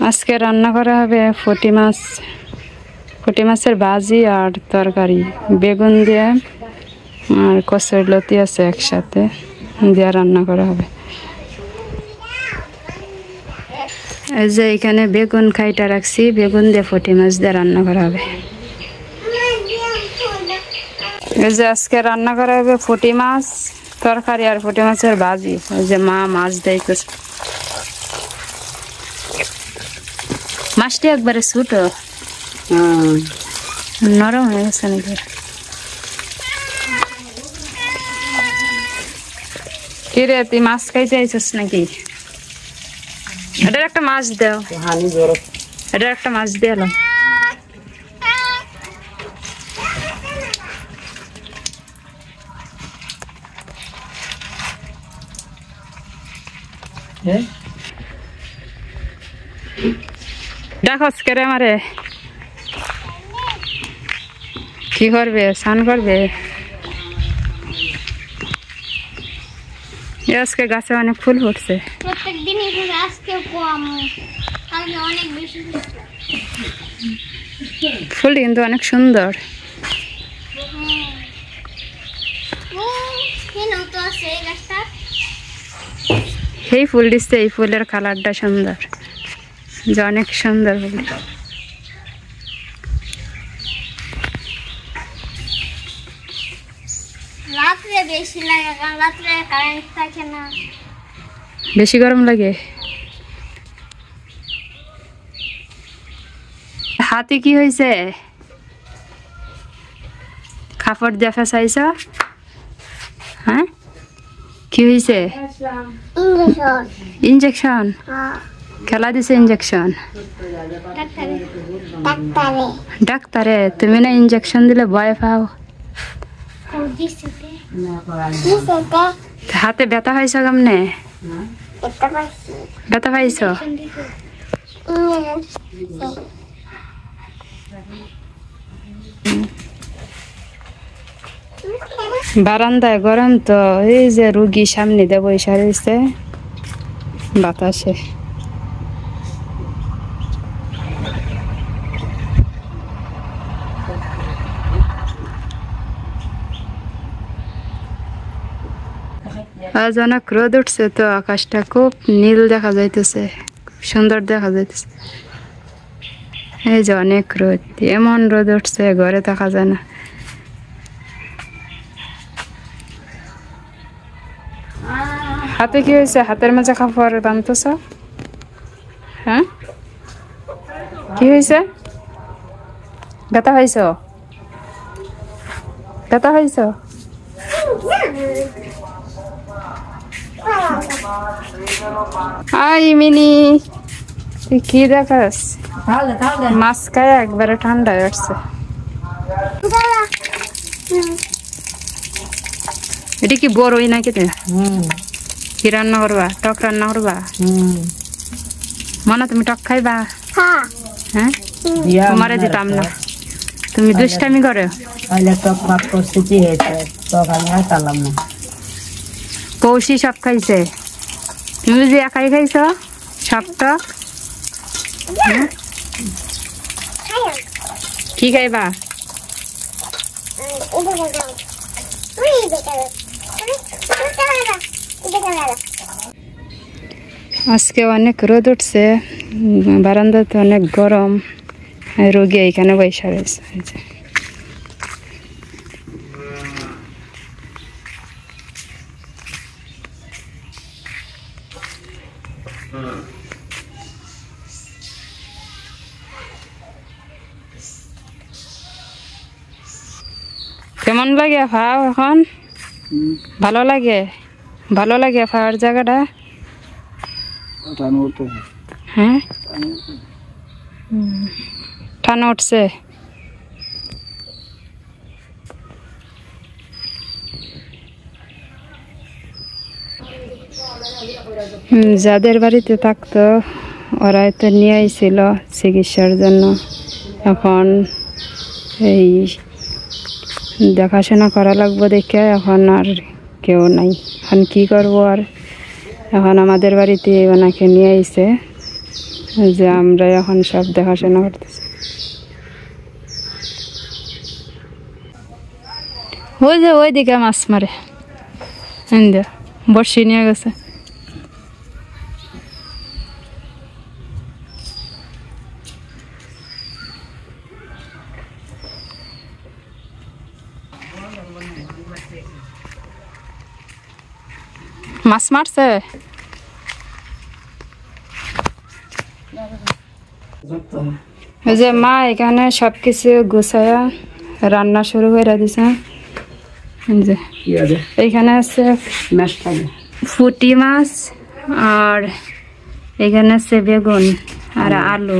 আজকে রান্না করা হবে পুঁটি মাছের ভাজি আর তরকারি, বেগুন দিয়ে আর কচুর লতি আছে একসাথে দিয়ে রান্না করা হবে। এই যে এখানে বেগুন খাইটা রাখছি, বেগুন দিয়ে পুঁটি মাছ দিয়ে রান্না করা হবে। এই যে আজকে রান্না করা হবে পুঁটি মাছ তরকারি আর পুঁটি মাছের ভাজি। ওই যে মা মাছ দিতেছে, মাছটি একবারে ছোট নরম হয়ে গেছে নাকি? কিরে তুই মাছ খাইতে আইছিস নাকি? এটার একটা মাছ দাও, এটার একটা মাছ দিয়ে এলাম। দেখো করে আমারে কি করবে, স্নান করবে। আজকে গাছে অনেক ফুল ফুটছে, ফুল কিন্তু অনেক সুন্দর। এই ফুল দিচ্ছে, এই ফুলের কালারটা সুন্দর, যে অনেক সুন্দর ফুল। বেশি গরম লাগে। হাতে কি হয়েছে? কাপড় দিয়ে ফেসাইছ? হ্যাঁ, কি হয়েছে? ইঞ্জেকশন? খেলা দিছে ইঞ্জেকশন? ডাক্তারে? তুমি না ইঞ্জেকশন দিলে ভয় পাও? হাতে ব্যথা পাইছ কেমনে? ব্যথা পাইছ? বারান্দায় গরম তো, এই যে রুগী সামনে দিয়ে বসে রয়েছে বাতাসে। আজ অনেক রোদ উঠছে তো, আকাশটা খুব নীল দেখা যাইতেছে, সুন্দর দেখা যাইতেছে। এই যে অনেক রোদ, এমন রোদ উঠছে ঘরে থাকা যায় না। হাতে কি হয়েছে? হাতের মাঝে কাপড় বাঁধতেছ? হ্যাঁ, কি হয়েছে? ব্যথা হয়েছ? ব্যথা হয়েছ? আই মিনি, তুই কি দেখাস? মাছ খায় একবারে ঠান্ডা হয়ে আসছে। এটা কি বড়ই নাকি? কি রান্না করবা? টক রান্না করবা? মনে তুমি টক খাইবা? হ্যাঁ, তোমারে দিতাম না, তুমি দুষ্টামি করো। কৌশি সব খাইছে, তুমি যে একাই খাইছ সব টক? কি খাইবা? আজকে অনেক রোদ উঠছে, বারান্দাতে অনেক গরম, রোগী এখানে বসে রয়েছে। কেমন লাগে খাও এখন? ভালো লাগে? ভালো লাগে খাওয়ার জায়গাটা? হ্যাঁ, ঠান্ডা উঠছে। যাদের বাড়িতে থাকতো ওরা তো নিয়ে আইছিল চিকিৎসার জন্য, এখন এই দেখাশোনা করা লাগবে দেখে এখন আর কেউ নাই। এখন কি করবো আর, এখন আমাদের বাড়িতে ওনাকে নিয়ে আইছে এই যে আমরা এখন সব দেখাশোনা করতেছি। ওই যে ওইদিকে মাছ মারে, বড়শি নিয়ে গেছে। মাছ মারছে। এই যে মা এখানে সবকিছু গুছায়া রান্না শুরু করে দিছে। এইখানে আছে ফুটি মাছ, আর এখানে আছে বেগুন আর আলু।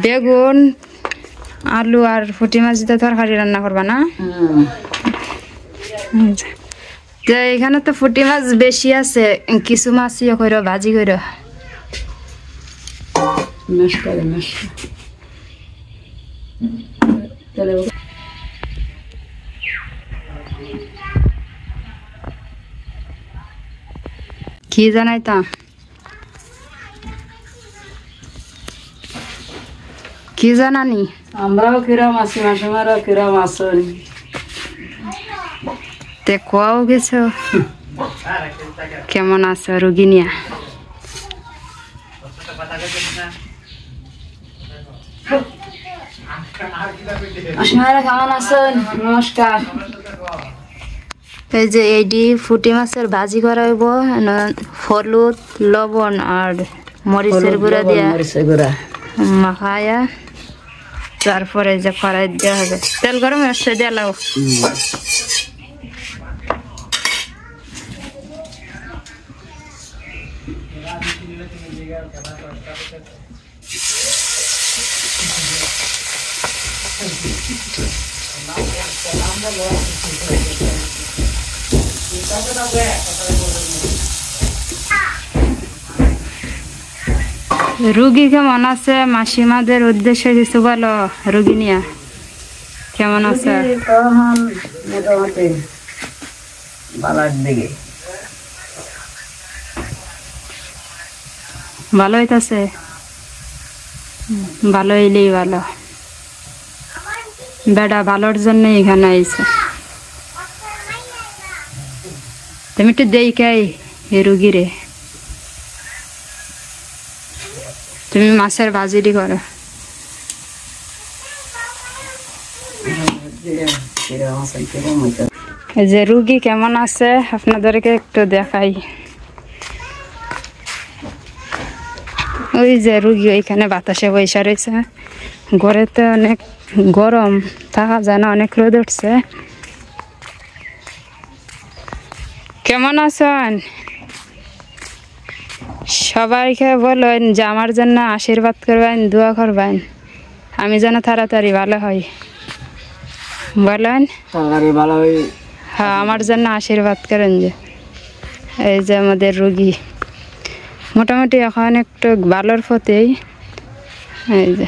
বেগুন, আলু আর ফুটি মাছ দিয়ে তরকারি রান্না করবা না? এখানে তো ফুটি মাছ বেশি আছে, কিছু মাছ ইয়ে করো, ভাজি করো। কি জানাই তা কি জানানি? আমরাও কিরম আছি, মাসিমারাও কিরম আছেন? তে কোয়াও গেছো কেমন আছে রোগী নিয়া? মাসিমারা কেমন আছেন? নমস্কার। এই যে এইটি ফুটি মাছের ভাজি করা হইব, হলুদ, লবণ আর মরিচের গুঁড়া দিয়া মাখায়া তারপরে যে কড়াই দেওয়া হবে। তেল গরম হচ্ছে, দিয়ে লাও। রুগী কেমন আছে? মাসিমাদের উদ্দেশ্যে কিছু বলো। রুগী নিয়া কেমন আছে? মোটামুটি ভালোর দিকে। ভালো হইতাছে? ভালো হইলেই ভালো। বেড়া ভালোর জন্য এখানে আইছে। তুমি একটু দেখাই এ রুগীরে। তুমি মাছের ভাজিটি করো। এই যে রুগী কেমন আছে আপনাদেরকে একটু দেখাই। ওই যে রুগী ওইখানে বাতাসে বৈশা রয়েছে। ঘরেতে অনেক গরম, থাকা যায় না, অনেক রোদ উঠছে। কেমন আছেন? সবাইকে বলেন যে আমার জন্য আশীর্বাদ করবেন, দোয়া করবেন, আমি যেন তাড়াতাড়ি ভালো হই। বলেন হ্যাঁ, আমার জন্য আশীর্বাদ করেন। যে এই যে আমাদের রোগী মোটামুটি এখন একটু ভালোর পথেই। এই যে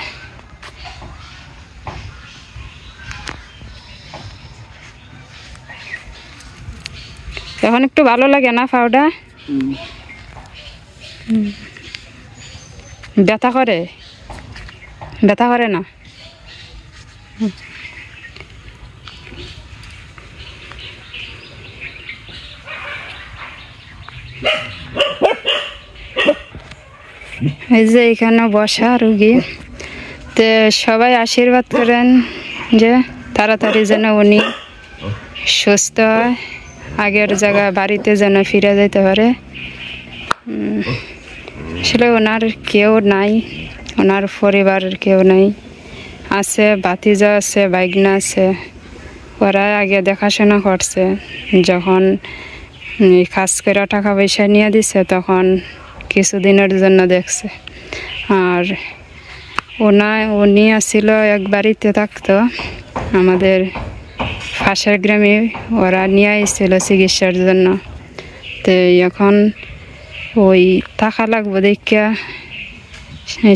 এখন একটু ভালো লাগে না? পাউডা ব্যথা করে? ব্যথা করে না? এই যে এখানে বসা রুগী, তো সবাই আশীর্বাদ করেন যে তাড়াতাড়ি যেন উনি সুস্থ হয়, আগের জায়গা বাড়িতে যেন ফিরে যেতে পারে। আসলে ওনার কেউ নাই, ওনার পরিবারের কেউ নাই। আছে ভাতিজা আছে, বাইগনা আছে, ওরা আগে দেখাশোনা করছে। যখন কাজ করে টাকা পয়সা নিয়ে দিছে তখন কিছুদিনের জন্য দেখছে। আর উনি আসছিল এক বাড়িতে থাকতো আমাদের পাশের গ্রামে, ওরা নিয়ে আসছিল চিকিৎসার জন্য। তো এখন ওই থাকা লাগবো দেখে,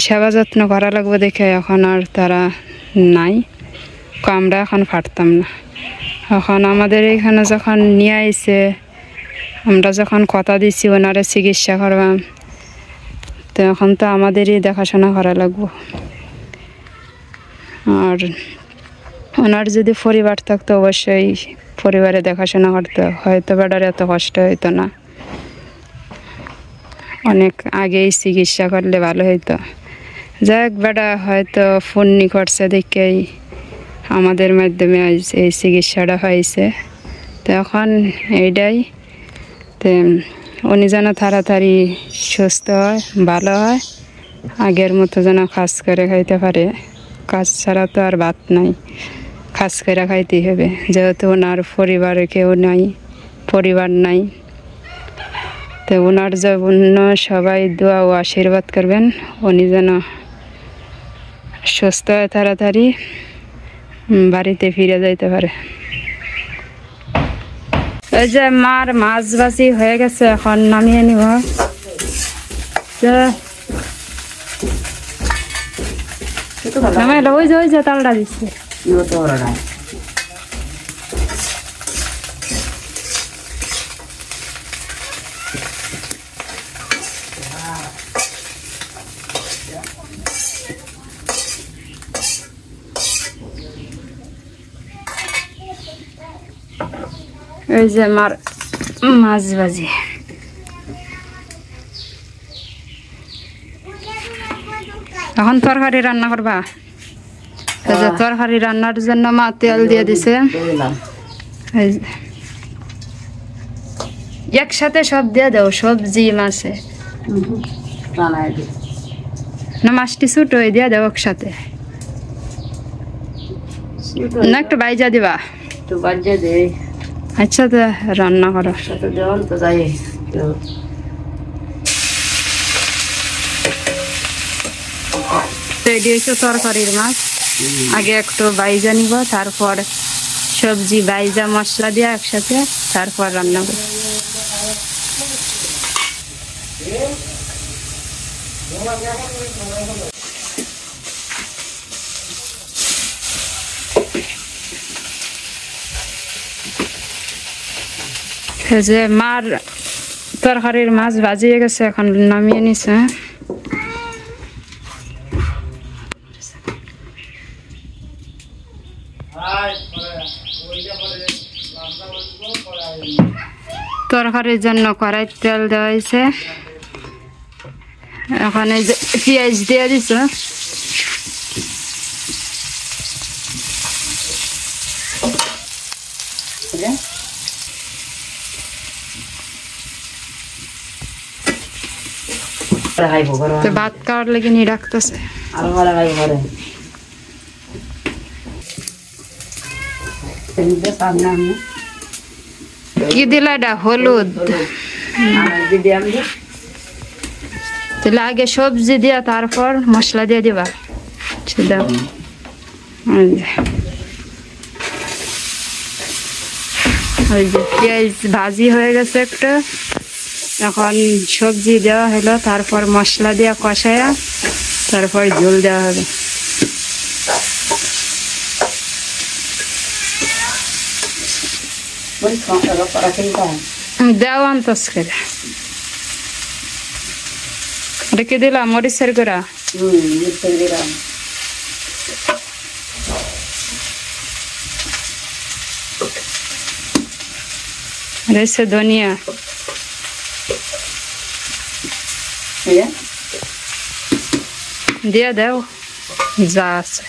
সেবা যত্ন করা লাগবো দেখে এখন আর তারা নাই। আমরা এখন পারতাম না। এখন আমাদের এখানে যখন নিয়ে আইছে, আমরা যখন কথা দিচ্ছি ওনারে চিকিৎসা করবাম, তো এখন তো আমাদেরই দেখাশোনা করা লাগবো। আর ওনার যদি পরিবার থাকতো অবশ্যই পরিবারে দেখাশোনা করতো, হয়তো বেটার এত কষ্ট হইতো না, অনেক আগেই চিকিৎসা করলে ভালো হইতো। যাক বেটা হয়তো ফোননি করছে দেখেই আমাদের মাধ্যমে এই চিকিৎসাটা হয়েছে। তো এখন এইটাই, তো উনি যেন তাড়াতাড়ি সুস্থ হয়, ভালো হয়, আগের মতো যেন কাজ করে খাইতে পারে। কাজ ছাড়া তো আর ভাত নাই, কাজ করে খাইতেই হবে, যেহেতু ওনার পরিবারে কেউ নাই, পরিবার নাই। তো ওনার জন্য সবাই দোয়া ও আশীর্বাদ করবেন, উনি যেন সুস্থ হয়, তাড়াতাড়ি বাড়িতে ফিরে যাইতে পারে। এই যে মার মাছ ভাজি হয়ে গেছে, এখন নামিয়ে নিব। নামাইলে ওই যে তালটা দিচ্ছে। এই যে মার মাছ ভাজি, এখন তরকারি রান্না করবা। তরকারি রান্নার জন্য মা তেল দিয়ে দিছে, একসাথে সব দিয়ে দাও, সবজি মাছে না, মাছটি ছোট হয়ে দিয়ে দাও একসাথে, না একটু বাইজা দিবা। একটু বাজে দে। আচ্ছা তো রান্না করো। সাথে দেওয়াল তো যাই রেডি হয়েছে তরকারির মাছ, আগে একটু বাইজা নিব, তারপর সবজি বাইজা মশলা দিয়ে একসাথে, তারপর রান্না করব। যে মার তরকারির মাছ ভাজিয়ে গেছে, এখন নামিয়ে নিছে। তরকারির জন্য কড়াই তেল দেওয়া হয়েছে, এখন এই যে পেঁয়াজ দিয়ে দিছে। ভাত খাওয়ার লেগে নিয়ে রাখতেছে। কি দিলা এটা? হলুদ। তাহলে আগে সবজি দিয়া তারপর মশলা দিয়ে দিবা। ওই যে পেঁয়াজ ভাজি হয়ে গেছে একটা, এখন সবজি দেওয়া হলো, তারপর মশলা দিয়ে কষায়া তারপর ঝোল দেওয়া হবে। দেওয়া আনতাস করে রেখে দিলাম মরিচের গুঁড়া। রয়েছে ধনিয়া, দিয়ে দাও যা আছে।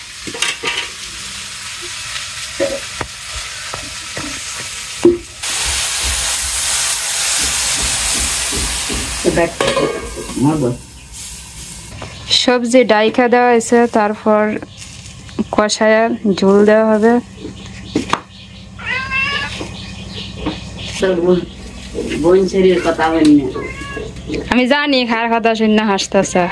সবজি ডাইকা দেওয়া হয়েছে, তারপর কষায়া ঝোল দেওয়া হবে। আমি জানি খার কথা শুনে হাসতেছে।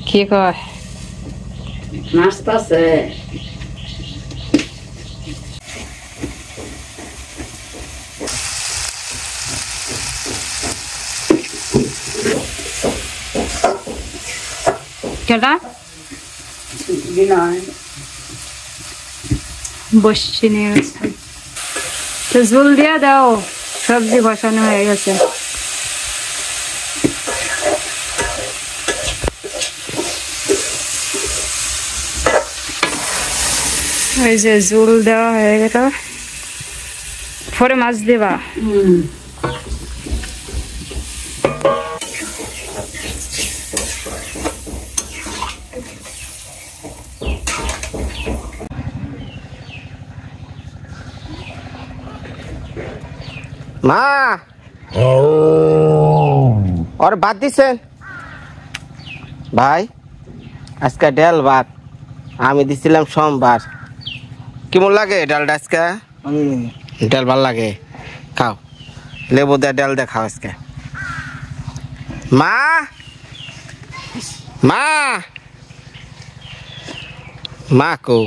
কি কয়? নাচতেছে। কেটা বসছি নিয়ে গেছে, তো ঝোল দিয়ে দাও, সবজি বসানো হয়ে গেছে। ওই যে ঝোল দেওয়া হয়ে গেল, পরে মাছ দেবা। মা और भात দিছেন ভাই? আজকে ডাল ভাত আমি দিছিলাম সোমবার। কেমন লাগে ডালটা আজকে? ডাল ভাল লাগে, খাও। লেবু দিয়ে ডাল দিয়ে খাও আজকে। মা মা মা কো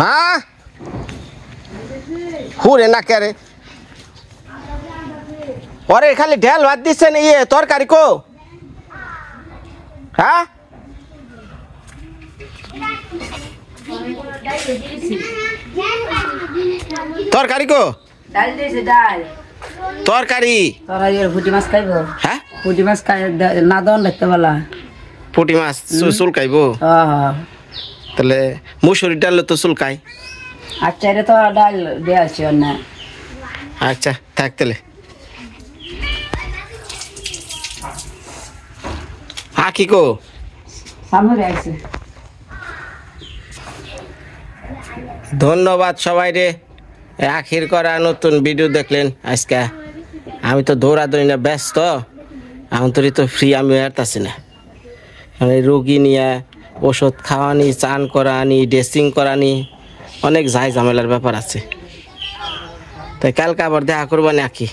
মা হুরে না কে রে? ওরে খালি ঢেল ভাত দিচ্ছেন, ইয়ে তরকারি কো? হ্যাঁ তরকারি কো? ডাল দিয়েছে ডাল। তরকারি তোরা পুঁটি মাছ খাইব? হ্যাঁ পুঁটি মাছ খাই না দন দেখতে বলা। পুঁটি মাছ চুল খাইবো? তাহলে মুসুরি ডাল তো চুল খাই। আচ্ছা এটা তো ডাল দেওয়া আছে না। আচ্ছা থাক তাহলে। কি কো? সামনে আছে। ধন্যবাদ সবাই রে, আখির করা নতুন ভিডিও দেখলেন আজকে। আমি তো দৌড়াদৌড়ি না ব্যস্ত, এখন তোরই তো ফ্রি আমি হারতাছি না। মানে রোগী নিয়ে ওষুধ খাওয়ানি, চান করানি, ড্রেসিং করানি, অনেক ঝামেলার ব্যাপার আছে। তাই কালকে আবার দেখা করবা না আখি।